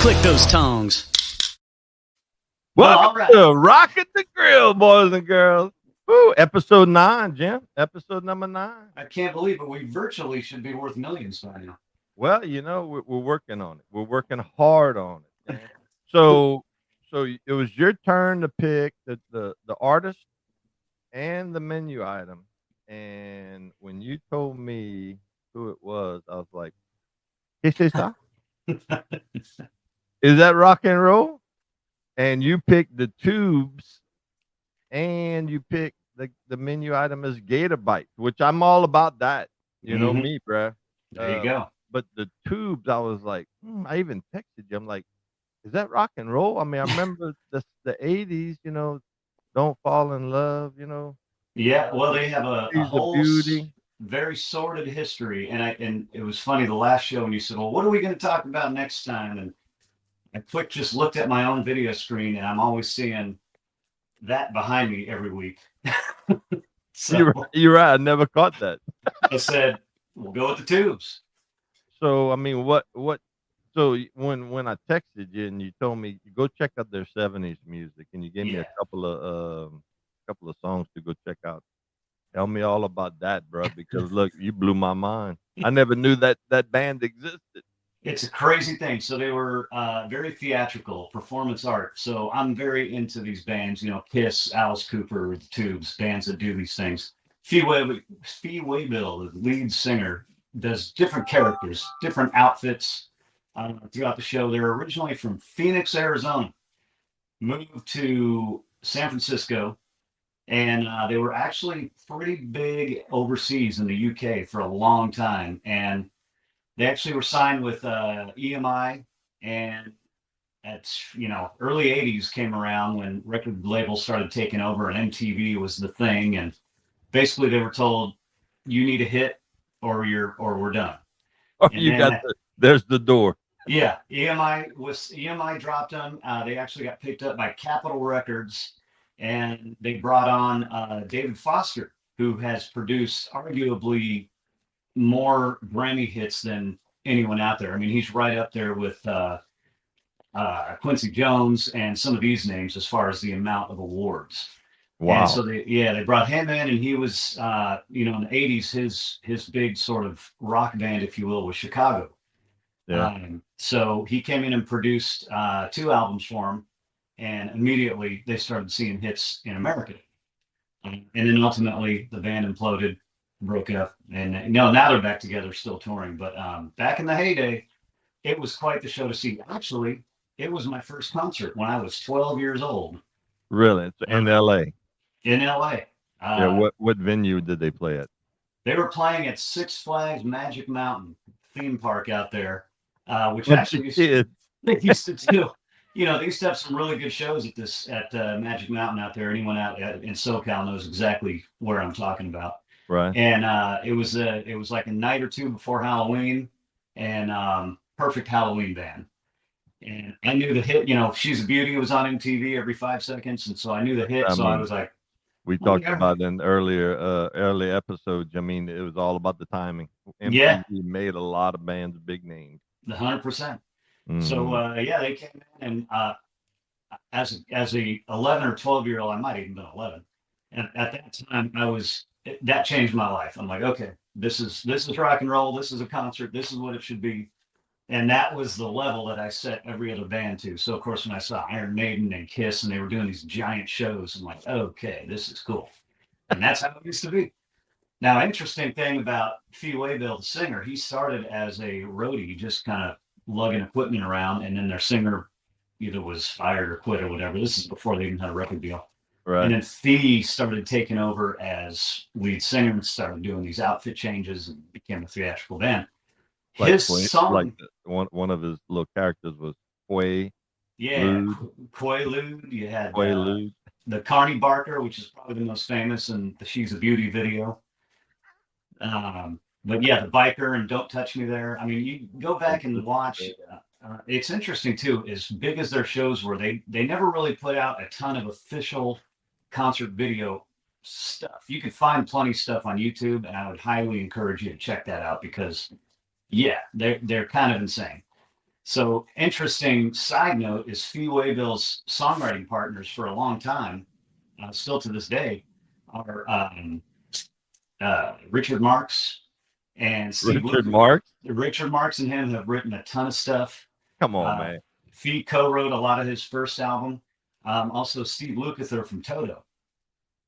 Click those tongs. Welcome to Rockin da Grill, boys and girls. Woo, episode 9, Jim. Episode number 9. I can't believe it. We virtually should be worth millions by now. Well, you know, we're working on it. We're working hard on it. Man. So it was your turn to pick the artist and the menu item. And when you told me who it was, I was like, is that rock and roll? And you picked the tubes, and you picked the menu item as Gator Bites, which I'm all about that. You know me, bruh. There you go. But the tubes, I was like, I even texted you. I'm like, is that rock and roll? I mean, I remember the 80s, you know, Don't Fall in Love, you know. Yeah, well, they have a whole beauty. Very sordid history. And it was funny the last show when you said, well, what are we going to talk about next time? And I just looked at my own video screen, and I'm always seeing that behind me every week. So, you're right. I never caught that. I said, we'll go with the tubes. So, I mean, so when I texted you and you told me, go check out their 70s music, and you gave me a couple of songs to go check out. Tell me all about that, bro, because look, you blew my mind. I never knew that band existed. It's a crazy thing. So they were very theatrical, performance art. So I'm very into these bands, you know, Kiss, Alice Cooper, the Tubes, bands that do these things. Fee Waybill, the lead singer, does different characters, different outfits throughout the show. They're originally from Phoenix, Arizona, moved to San Francisco, and they were actually pretty big overseas in the UK for a long time. And they actually were signed with EMI, and early 80s came around when record labels started taking over and MTV was the thing. And basically they were told, you need a hit or we're done. There's the door. Yeah. EMI dropped them. They actually got picked up by Capitol Records, and they brought on David Foster, who has produced arguably more Grammy hits than anyone out there. I mean, he's right up there with Quincy Jones and some of these names as far as the amount of awards. Wow. And so they brought him in, and he was, in the 80s, his big sort of rock band, if you will, was Chicago. Yeah. So he came in and produced 2 albums for him, and immediately they started seeing hits in America. And then ultimately the band imploded, broke up, and now they're back together, still touring. But back in the heyday, it was quite the show to see. Actually, it was my first concert when I was 12 years old. Really? It's in LA. In LA. What venue did they play at? They were playing at Six Flags Magic Mountain theme park out there, which actually they used to do. You know, they used to have some really good shows at Magic Mountain out there. Anyone out in SoCal knows exactly where I'm talking about. Right. And it was like a night or two before Halloween, and perfect Halloween band. And I knew the hit, you know, She's a Beauty was on MTV every 5 seconds. And so I knew the hit. I was like, we talked about in early episodes. I mean, it was all about the timing. MTV made a lot of bands big names. 100%. So they came in, and as a 11 or 12-year-old, I might have even been 11. And at that time, that changed my life. I'm like, okay, this is rock and roll. This is a concert. This is what it should be. And that was the level that I set every other band to. So of course, when I saw Iron Maiden and Kiss, and they were doing these giant shows, I'm like, okay, this is cool. And that's how it used to be. Now, interesting thing about Fee Waybill, the singer, he started as a roadie, just kind of lugging equipment around, and then their singer either was fired or quit or whatever. This is before they even had a record deal. Right. And then Fee started taking over as lead singer and started doing these outfit changes and became a theatrical band. His song, like one of his little characters was Quaalude. Quaalude. You had Quaalude. The Carney Barker, which is probably the most famous in the She's a Beauty video. But yeah, the biker and Don't Touch Me There. I mean, you go back and watch. It's interesting too. As big as their shows were, they never really put out a ton of official concert video stuff. You could find plenty of stuff on YouTube, and I would highly encourage you to check that out because, yeah, they're kind of insane. So interesting side note is Fee Waybill's songwriting partners for a long time, still to this day, are Richard Marx and Steve Richard Lukather. Marx. Richard Marx and him have written a ton of stuff. Come on, Uh, man. Fee co-wrote a lot of his first album. Also, Steve Lukather from Toto.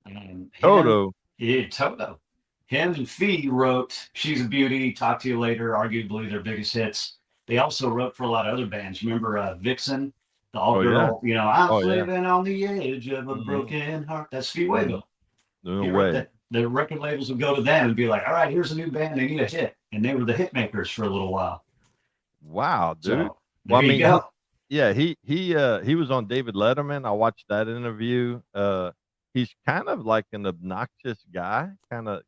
And him, Toto. yeah, Toto. Him and Fee wrote "She's a Beauty," "Talk to You Later," arguably their biggest hits. They also wrote for a lot of other bands. Remember Vixen, the Oh yeah. all-girl, I'm Oh yeah. living on the edge of a Mm-hmm. broken heart. That's Fee Mm-hmm. Waybill. No He wrote way. that. The record labels would go to them and be like, "All right, here's a new band. They need a hit," and they were the hit makers for a little while. Wow, dude. So Well, there I you mean, go. he was on David Letterman. I watched that interview. He's kind of like an obnoxious guy, kind of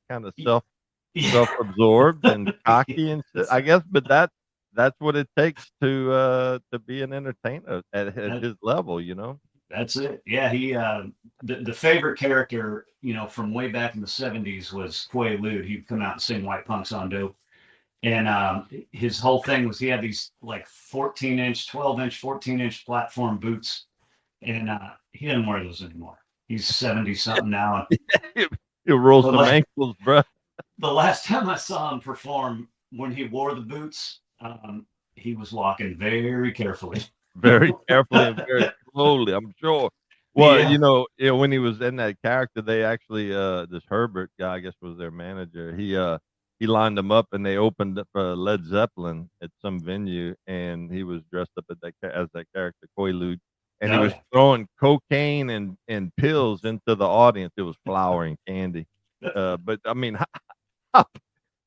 self-absorbed and cocky and shit, I guess. But that's what it takes to be an entertainer at his level, you know. That's it. Yeah, he the favorite character, from way back in the '70s was Quaalude. He'd come out and sing White Punks on Dope. And his whole thing was he had these like 14-inch, 12-inch, 14-inch platform boots, and he doesn't wear those anymore. He's 70 something now. He'll roll And some ankles, bro. the last time I saw him perform, when he wore the boots, he was walking very carefully. Very carefully and very slowly, I'm sure. Well, Yeah. when he was in that character, they actually this Herbert guy, I guess, was their manager. He lined them up and they opened up Led Zeppelin at some venue, and he was dressed up as that character Quaalude, and he Oh was yeah. throwing cocaine and pills into the audience. It was flour and candy. But I mean,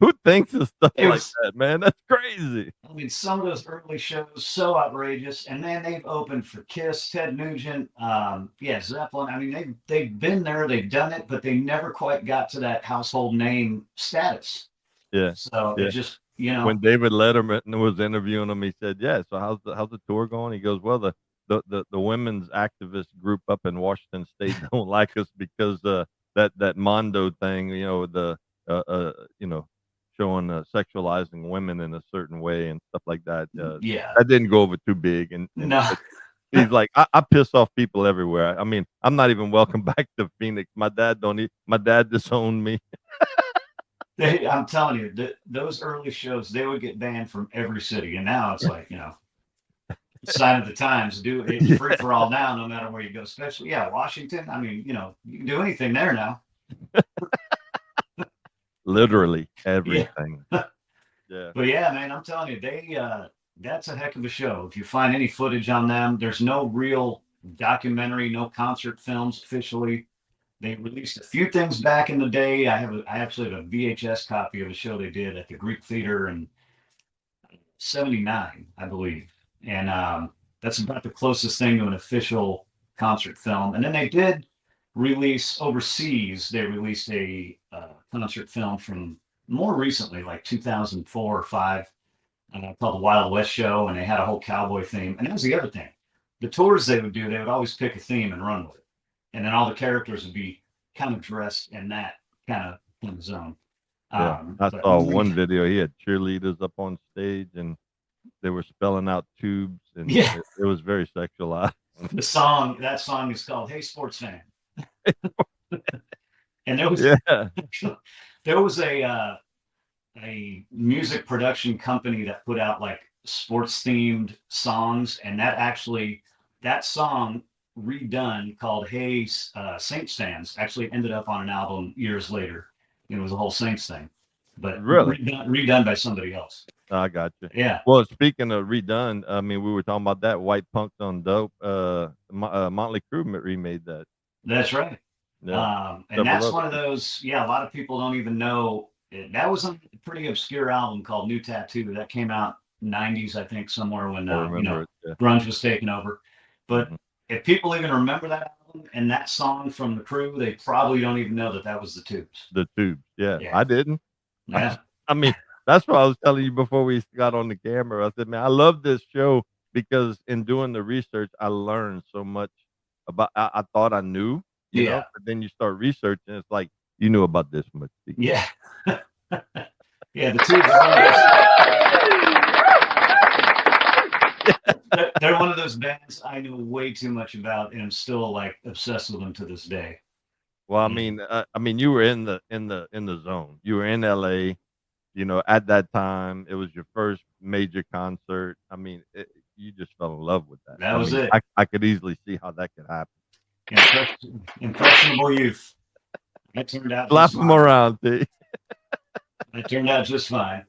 who thinks of stuff It like was. that, man? That's crazy. I mean, some of those early shows so outrageous, and then they've opened for Kiss, Ted Nugent, yeah, Zeppelin. I mean, they've been there, they've done it, but they never quite got to that household name status. Yeah, So it yeah. just, When David Letterman was interviewing him, he said, "Yeah, so how's the tour going?" He goes, "Well, the women's activist group up in Washington State don't like us because that Mondo thing, the uh, uh you know showing sexualizing women in a certain way and stuff like that. yeah, That didn't go over too big, and no, but he's like, I piss off people everywhere. I mean, I'm not even welcome back to Phoenix. My dad disowned me. I'm telling you, those early shows, they would get banned from every city. And now it's like, sign of the times, it's free for all now, no matter where you go, especially, yeah, Washington. I mean, you can do anything there now. Literally Yeah. everything. Yeah. But yeah, man, I'm telling you, that's a heck of a show. If you find any footage on them, there's no real documentary, no concert films officially. They released a few things back in the day. I actually have a VHS copy of a show they did at the Greek Theater in '79, I believe. And that's about the closest thing to an official concert film. And then they did release overseas, they released a concert film from more recently, like 2004 or 5, called the Wild West Show. And they had a whole cowboy theme. And that was the other thing. The tours they would do, they would always pick a theme and run with it. And then all the characters would be kind of dressed in that kind of zone. Yeah. I But saw one video. He had cheerleaders up on stage and they were spelling out tubes, and yeah, it was very sexualized. that song is called "Hey Sports Fan," and Yeah. there was a music production company that put out like sports themed songs, and that song redone called "Hey Saints Fans" actually ended up on an album years later. It was a whole Saints thing, but Really? redone by somebody else. I got you. Yeah, Well, speaking of redone, I mean, we were talking about that White Punks on Dope. Motley Crue remade that. that's right. Yeah. And Several that's other one of those, yeah, a lot of people don't even know. That was a pretty obscure album called New Tattoo that came out '90s, I think, somewhere when I remember it. Yeah. grunge was taking over. But Mhm. if people even remember that album and that song from the Crew, they probably don't even know that was the Tubes. The Tubes. Yeah. Yeah, I didn't. yeah, I mean, that's what I was telling you before we got on the camera. I said, man, I love this show because in doing the research, I learned so much about. I thought I knew, yeah, but then you start researching. It's like you knew about this much. yeah, yeah. The Tubes. Is one of those, those bands I know way too much about, and I'm still like obsessed with them to this day. Well, Yeah. I mean, you were in the zone. You were in LA. You know, at that time, it was your first major concert. I mean, you just fell in love with that. That I was mean, it. I could easily see how that could happen. Impressionable youth. I turned out Slap just them fine. around, T. I turned out just fine.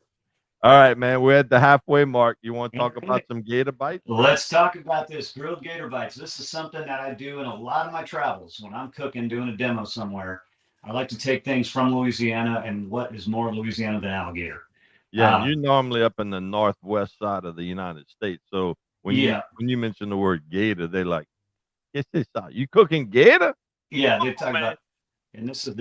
All right, man. We're at the halfway mark. You want to All talk about right. some Gator Bites, bro? Let's talk about this grilled gator bites. This is something that I do in a lot of my travels when I'm cooking, doing a demo somewhere. I like to take things from Louisiana, and what is more Louisiana than alligator? Yeah, and Uh, you're normally up in the northwest side of the United States. So yeah, when you mention the word gator, they're like, "Get this out! You cooking gator? yeah. Come They on, talk man!" about, and this is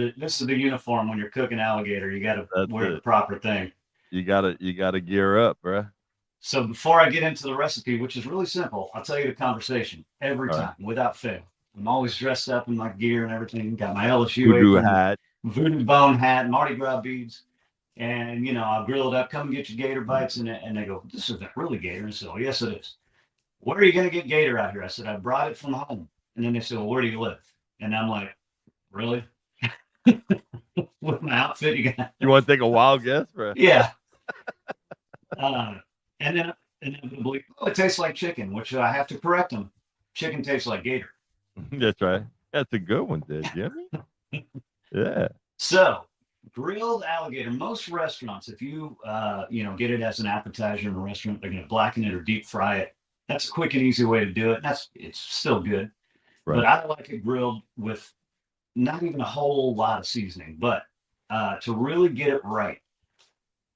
the uniform when you're cooking alligator. You got to That's wear the it. proper thing. You gotta gear up, bro. So before I get into the recipe, which is really simple, I'll tell you the conversation every All right. time without fail. I'm always dressed up in my gear and everything. Got my LSU Voodoo apron, hat. voodoo bone hat, Mardi Gras beads. And I'll grill it up. Come and get your gator bites, and they go, "This isn't really gator." And so, yes, it is. Where are you going to get gator out here? I said, "I brought it from home." And then they said, "Well, where do you live?" And I'm like, "Really? With my outfit, you got?" You want to take a wild guess, bro? Yeah. Uh, and then inevitably, oh, it tastes like chicken, which I have to correct them. Chicken tastes like gator. That's right. That's a good one, there, Jimmy. Yeah. So, grilled alligator. Most restaurants, if you get it as an appetizer in a restaurant, they're going to blacken it or deep fry it. That's a quick and easy way to do it. It's still good, but Right. I like it grilled with not even a whole lot of seasoning. But to really get it right,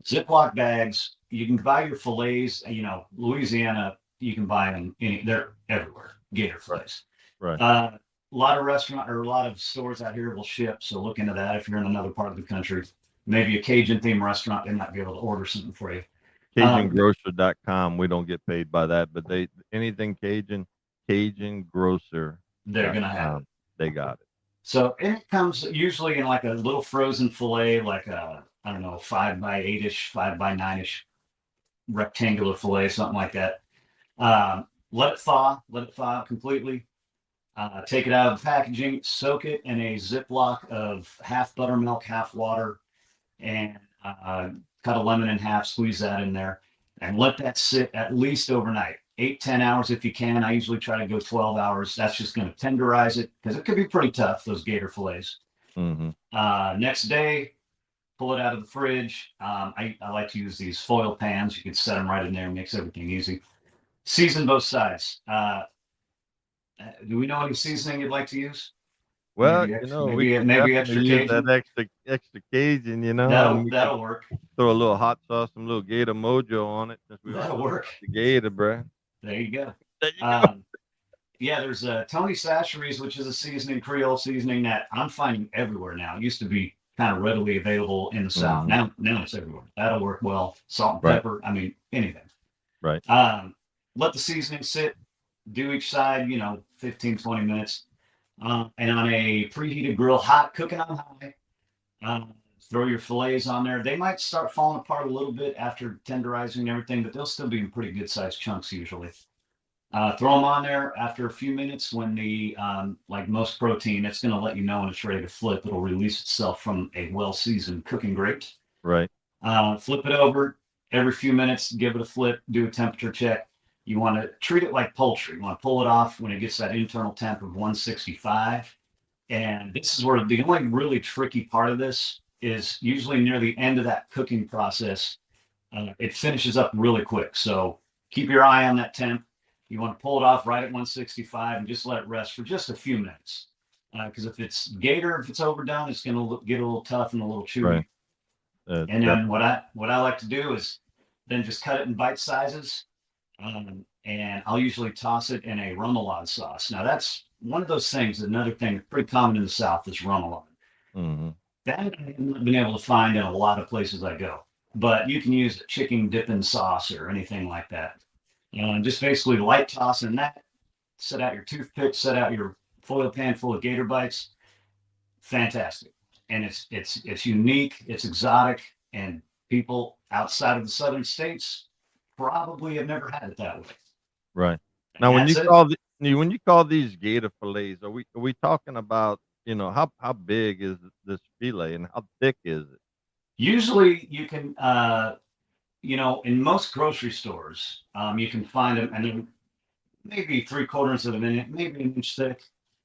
Ziploc bags. You can buy your fillets. Louisiana, you can buy them. They're everywhere. Gator Right. fillets. Right. A lot of restaurant or a lot of stores out here will ship. So look into that if you're in another part of the country. Maybe a Cajun themed restaurant, they might be able to order something for you. CajunGrocer.com. We don't get paid by that, but anything Cajun, They're gonna have it. CajunGrocer.com. They got it. So it comes usually in like a little frozen fillet, like a I don't know, 5x8-ish, 5x9-ish rectangular fillet, something like that. Let it thaw completely. Take it out of the packaging, soak it in a Ziploc of half buttermilk, half water, and cut a lemon in half, squeeze that in there, and let that sit at least overnight. 8-10 hours if you can. I usually try to go 12 hours. That's just going to tenderize it because it could be pretty tough, those gator fillets. Mm-hmm. Next day, pull it out of the fridge. I like to use these foil pans. You can set them right in there, makes everything easy. Season both sides. Do we know any seasoning you'd like to use? Well, we could Maybe definitely extra use that Cajun. extra Cajun, and That'll we could that'll work. throw a little hot sauce, some little Gator Mojo on it since we were That'll talking work. about the Gator, bro. There you go. There you go. Um, yeah, there's Tony Sachery's, which is a seasoning, Creole seasoning that I'm finding everywhere now. It used to be kind of readily available in the South. Mhm. Now it's everywhere. That'll work well. Salt and Right. pepper. I mean, anything. Right. Let the seasoning sit. Do each side, 15, 20 minutes. And on a preheated grill, hot, cooking on high. Throw your fillets on there. They might start falling apart a little bit after tenderizing and everything, but they'll still be in pretty good sized chunks usually. Throw them on there after a few minutes when like most protein, it's going to let you know when it's ready to flip. It'll release itself from a well seasoned cooking grate. Right. Flip it over every few minutes, give it a flip, do a temperature check. You want to treat it like poultry. You want to pull it off when it gets that internal temp of 165. And this is where the only really tricky part of this is usually near the end of that cooking process. It finishes up really quick. So keep your eye on that temp. You want to pull it off right at 165 and just let it rest for just a few minutes. Because if it's overdone, it's going to get a little tough and a little chewy. Right. And then what I like to do is then just cut it in bite sizes. And I'll usually toss it in a remoulade sauce. Now that's one of those things. Another thing pretty common in the South is remoulade. Mm-hmm. That I haven't been able to find in a lot of places I go, but you can use a chicken dipping sauce or anything like that. Just basically light tossing that. Set out your toothpick. Set out your foil pan full of gator bites. Fantastic, and it's unique. It's exotic, and people outside of the southern states probably have never had it that way. Right. And Now, that's it. when you call these gator fillets, are we talking about, how big is this fillet and how thick is it? Usually you can, in most grocery stores, you can find them, and they're maybe 3/4 of an inch, maybe an inch thick,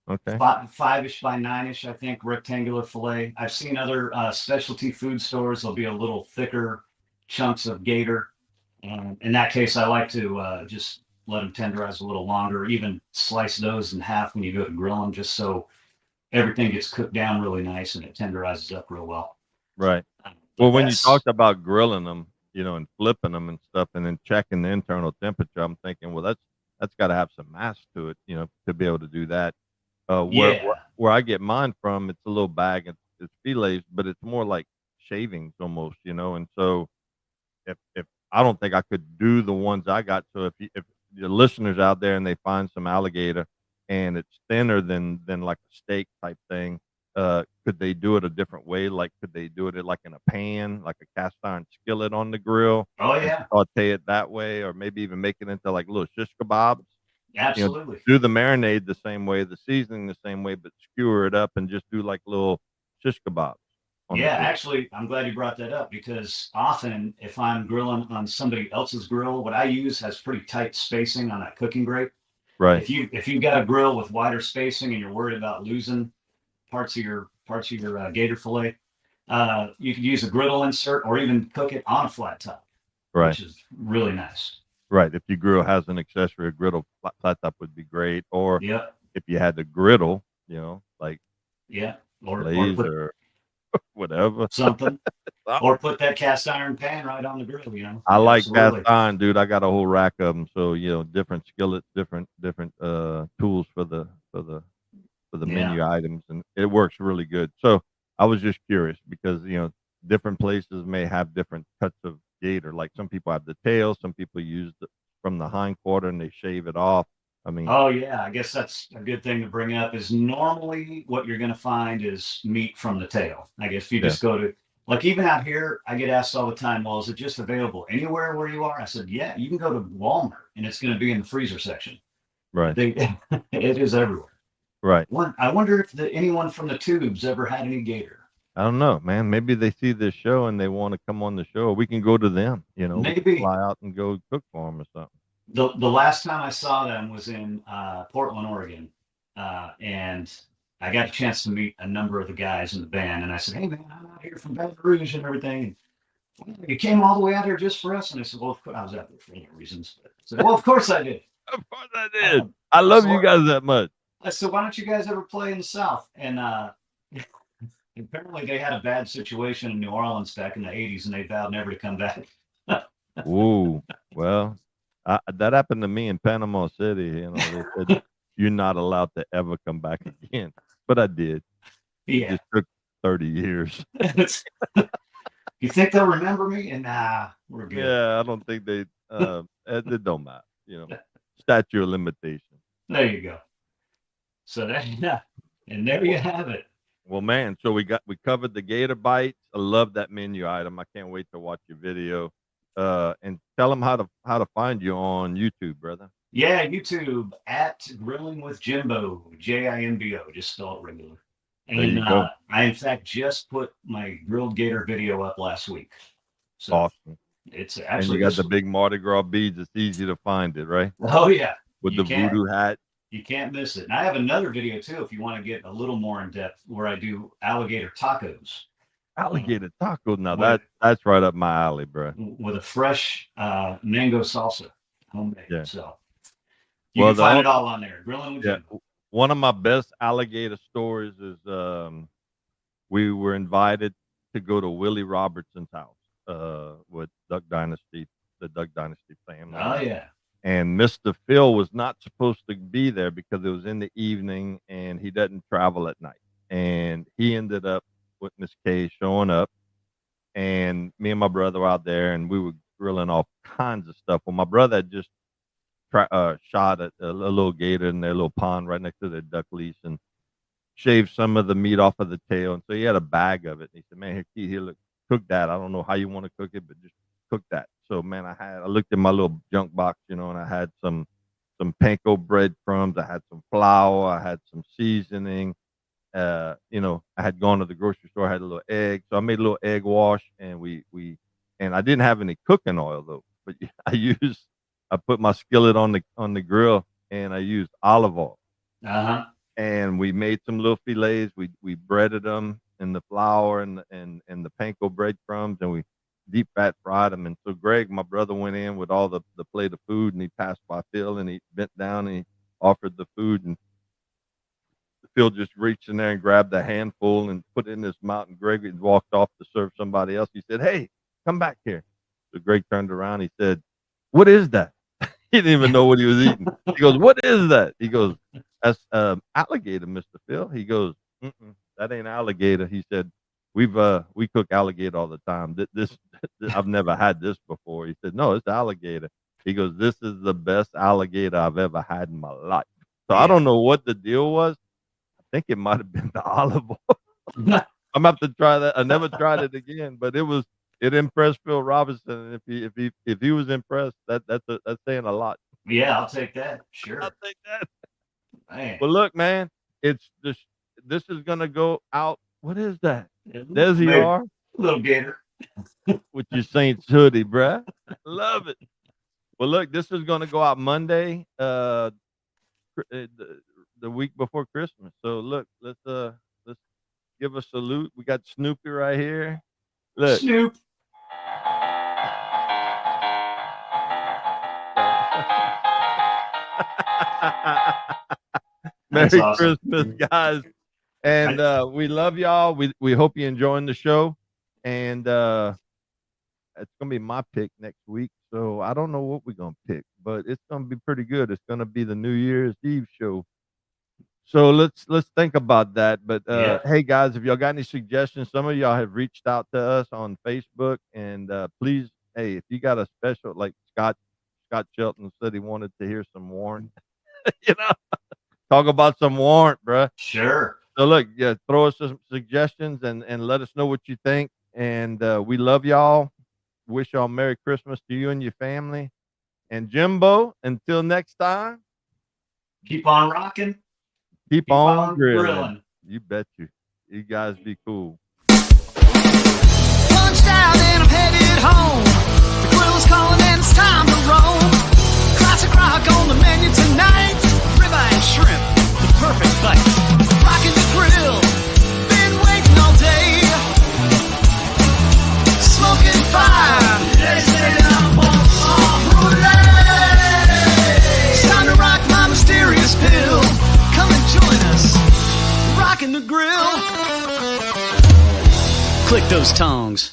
Okay. five-ish by nine-ish, I think, rectangular fillet. I've seen other specialty food stores. There'll be a little thicker chunks of gator. In that case, I like to just let them tenderize a little longer, even slice those in half when you go to grill them, just so everything gets cooked down really nice and it tenderizes up real well. Right. Well, But when you that's talked about grilling them, and flipping them and stuff, and then checking the internal temperature, I'm thinking, well, that's got to have some mass to it, to be able to do that. Where, where yeah, where I get mine from, it's a little bag. It's fillets, but it's more like shavings almost, and so if I don't think I could do the ones I got. So if the listeners out there and they find some alligator and it's thinner than like a steak type thing, could they do it a different way? Like, could they do it like in a pan, like a cast iron skillet on the grill, oh and yeah, saute it that way, or maybe even make it into like little shish kebabs? You know, absolutely. do the marinade the same way, the seasoning the same way, but skewer it up and just do like little shish kebabs on the Yeah, grill. actually, I'm glad you brought that up because often if I'm grilling on somebody else's grill, what I use has pretty tight spacing on that cooking grate. Right, If you've got a grill with wider spacing and you're worried about losing parts of your gator fillet, you could use a griddle insert or even cook it on a flat top, right. which is really nice. Right, if your grill has an accessory, a griddle flat top would be great, or Yep. if you had the griddle, like Yeah. Or blaze put or whatever. something, or Something. put that cast iron pan right on the grill. I like cast Absolutely. iron, dude. I got a whole rack of them, so, different skillets, different, tools for the Yeah. menu items, and it works really good. So, I was just curious because, different places may have different cuts of gator, like, some people have the tail, some people use the from the hind quarter, and they shave it off. I mean, Oh yeah, I guess that's a good thing to bring up is normally what you're going to find is meat from the tail. I guess if you yeah, just go to like even out here, I get asked all the time, well, is it just available anywhere where you are? I said, yeah, you can go to Walmart and it's going to be in the freezer section. right, They, it is everywhere. right. I wonder if anyone from the tubes ever had any gator. I don't know, man. Maybe they see this show and they wanna come on the show. We can go to them, we can Maybe fly out and go cook for them or something. the last time I saw them was in Portland, Oregon, and I got a chance to meet a number of the guys in the band. And I said, "Hey man, I'm out here from Baton Rouge and everything. And you came all the way out here just for us?" And I said, "Well, of course, I was out there for other reasons." But I said, "Well, of course I did." Of course I did. Um, I love you so guys that much. I said, "Why don't you guys ever play in the South?" And apparently, they had a bad situation in New Orleans back in the '80s, and they vowed never to come back. Ooh, well, that happened to me in Panama City, they said, "You're not allowed to ever come back again." But I did. It Yeah. just took 30 years. You think they'll remember me? And nah, we're good. Yeah, I don't think it don't matter, statute of limitation. There you go. So there, yeah, and there you have it. Well, man, so we covered the Gator Bites. I love that menu item. I can't wait to watch your video. And tell them how to find you on YouTube, brother. Yeah, YouTube at Grilling with Jimbo, Jimbo, just spell it regular. There And you go. I, in fact, just put my grilled gator video up last week. So Awesome. it's And you actually got this. the big Mardi Gras beads. It's easy to find it, right? Oh yeah, With you the can't voodoo hat, you can't miss it. And I have another video too, if you want to get a little more in depth, where I do alligator tacos uh, alligator tacos. Now with that's right up my alley, bro. with a fresh mango salsa, homemade. Yeah. So you Well, can find it all on there. Grilling with yeah, Jimbo. one of my best alligator stories is we were invited to go to Willie Robertson's house with the Duck Dynasty family, Oh yeah. and Mr. Phil was not supposed to be there because it was in the evening and he doesn't travel at night. And he ended up with Miss K showing up, and me and my brother were out there and we were grilling all kinds of stuff. Well, my brother had just shot a little gator in their little pond right next to their duck leash and shaved some of the meat off of the tail. And so he had a bag of it. And he said, "Man, here, Keith, here, look, cook that. I don't know how you want to cook it, but just cook that." So, man, I looked in my little junk box, and I had some some panko breadcrumbs. I had some flour. I had some seasoning. You know, I had gone to the grocery store. I had a little egg, so I made a little egg wash, and and I didn't have any cooking oil though. But I put my skillet on the grill, and I used olive oil. And we made some little fillets. We breaded them in the flour and the panko breadcrumbs, and we deep fat fried them. And so Greg, my brother, went in with all the plate of food, and he passed by Phil, and he bent down and he offered the food, and Phil just reached in there and grabbed a handful and put it in his mouth, and Greg walked off to serve somebody else. He said, "Hey, come back here." So Greg turned around. He said, "What is that?" He didn't even know what he was eating. He goes, "What is that?" He goes, "That's alligator, Mr. Phil." He goes, "That ain't alligator." He said, we cook alligator all the time. This I've never had this before." He said, "No, it's alligator." He goes, "This is the best alligator I've ever had in my life." So I don't know what the deal was. I think it might have been the olive oil. I'm gonna have to try that. I never tried it again, but it impressed Phil Robinson. And if he was impressed, that's saying a lot. Yeah, I'll take that. Sure. I'll take that. Man. Well, look, man, this is gonna go out. What is that? There's you are, little gator, with your Saints hoodie, bruh. Love it. Well, look, this is gonna go out Monday, the week before Christmas. So look, let's give a salute. We got Snoopy right here. Look. Snoop. Merry awesome. Christmas, guys. And we love y'all. We hope you're enjoying the show. And it's gonna be my pick next week. So I don't know what we're gonna pick, but it's gonna be pretty good. It's gonna be the New Year's Eve show. So let's think about that. But hey guys, if y'all got any suggestions, some of y'all have reached out to us on Facebook, and please, hey, if you got a special, like Scott Shelton said he wanted to hear some Warren, you know, talk about some Warren, bro. Sure. So look, throw us some suggestions and let us know what you think. And we love y'all. Wish y'all Merry Christmas to you and your family. And Jimbo, until next time, keep on rocking. Keep on grilling. You bet you. You guys be cool. Punched out and I'm headed home. The grill is calling and it's time to roam. Classic rock on the menu tonight. Ribeye and shrimp, the perfect bite. Rockin da Grill, been waiting all day. Smoking fire, they say I'm on It's time to rock my mysterious pill. Come and join us, Rockin da Grill. Click those tongs.